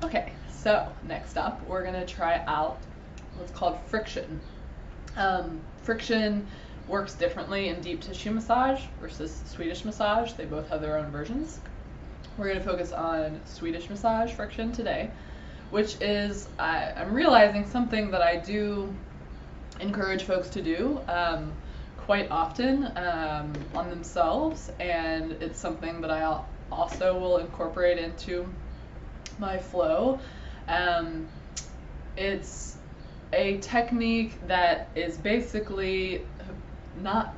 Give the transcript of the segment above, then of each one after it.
Okay, so next up, we're gonna try out what's called friction. Friction works differently in deep tissue massage versus Swedish massage. They both have their own versions. We're gonna focus on Swedish massage friction today, which is, I'm realizing, something that I do encourage folks to do quite often on themselves, and it's something that I also will incorporate into my flow. Um, it's a technique that is basically not,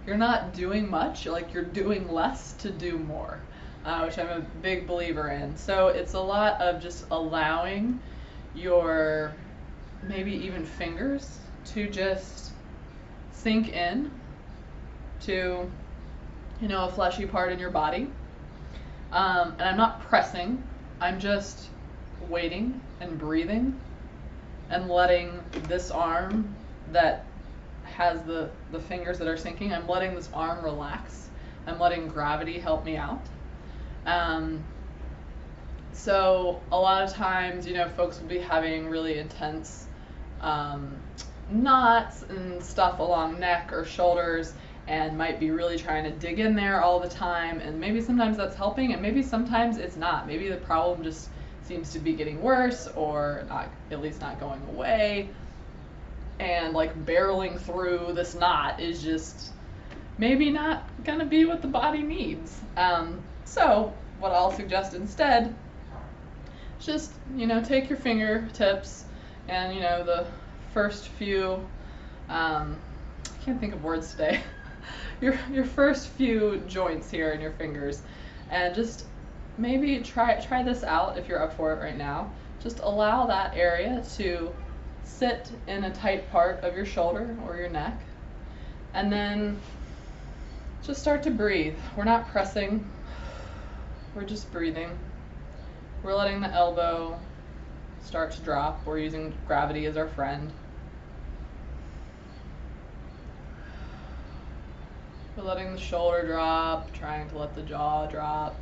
you're not doing much, like you're doing less to do more, which I'm a big believer in. So it's a lot of just allowing your maybe even fingers to just sink in to, a fleshy part in your body. And I'm not pressing, I'm just waiting and breathing and letting this arm that has the fingers that are sinking, I'm letting this arm relax. I'm letting gravity help me out. So a lot of times, folks will be having really intense knots and stuff along neck or shoulders, and might be really trying to dig in there all the time, and maybe sometimes that's helping, and maybe sometimes it's not. Maybe the problem just seems to be getting worse, or not, at least not going away, and like barreling through this knot is just maybe not gonna be what the body needs. So what I'll suggest instead is just, take your fingertips and, the first few, I can't think of words today, your first few joints here in your fingers, and just maybe try this out if you're up for it right now. Just allow that area to sit in a tight part of your shoulder or your neck, and then just start to breathe. We're not pressing, we're just breathing. We're letting the elbow start to drop. We're using gravity as our friend. We're letting the shoulder drop, trying to let the jaw drop.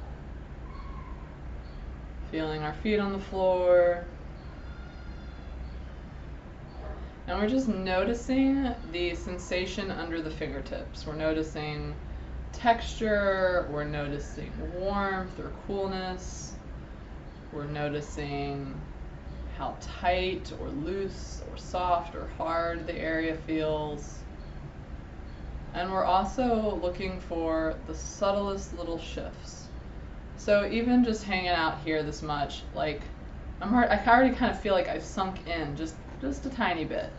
Feeling our feet on the floor. And we're just noticing the sensation under the fingertips. We're noticing texture, we're noticing warmth or coolness. We're noticing how tight or loose or soft or hard the area feels. And we're also looking for the subtlest little shifts. So even just hanging out here this much, like I already kind of feel like I've sunk in just a tiny bit.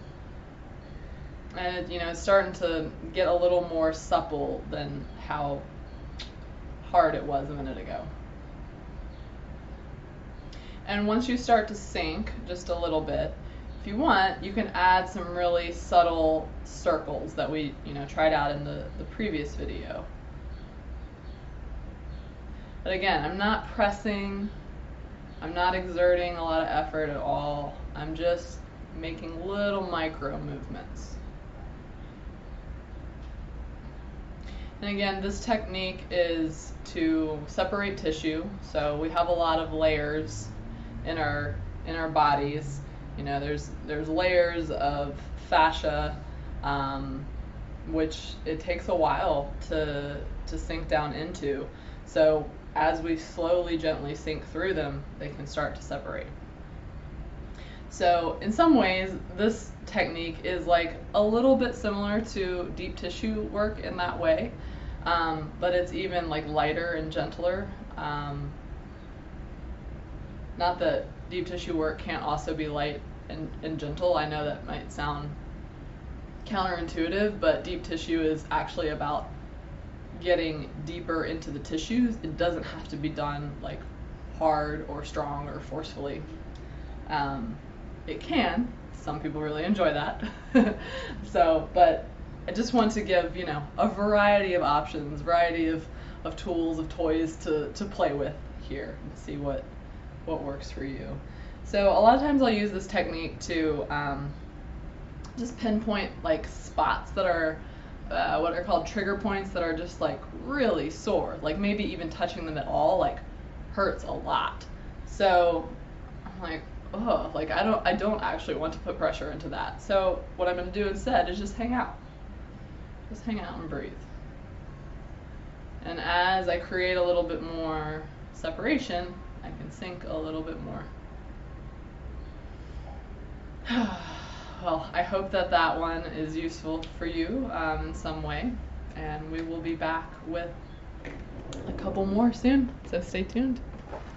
And it's starting to get a little more supple than how hard it was a minute ago. And once you start to sink just a little bit, if you want, you can add some really subtle circles that we, tried out in the previous video. But again, I'm not pressing, I'm not exerting a lot of effort at all. I'm just making little micro movements. And again, this technique is to separate tissue. So we have a lot of layers in our bodies. There's layers of fascia, which it takes a while to sink down into. So as we slowly, gently sink through them, they can start to separate. So in some ways, this technique is like a little bit similar to deep tissue work in that way, but it's even like lighter and gentler. Not that deep tissue work can't also be light and gentle. I know that might sound counterintuitive, but deep tissue is actually about getting deeper into the tissues. It doesn't have to be done like hard or strong or forcefully. It can. Some people really enjoy that. But I just want to give, a variety of options, variety of tools, of toys to play with here and see what works for you. So a lot of times I'll use this technique to just pinpoint like spots that are what are called trigger points, that are just like really sore, like maybe even touching them at all like hurts a lot. So I'm like, oh, like I don't actually want to put pressure into that. So what I'm gonna do instead is just hang out. Just hang out and breathe. And as I create a little bit more separation, I can sink a little bit more. Well, I hope that that one is useful for you in some way, and we will be back with a couple more soon, so stay tuned.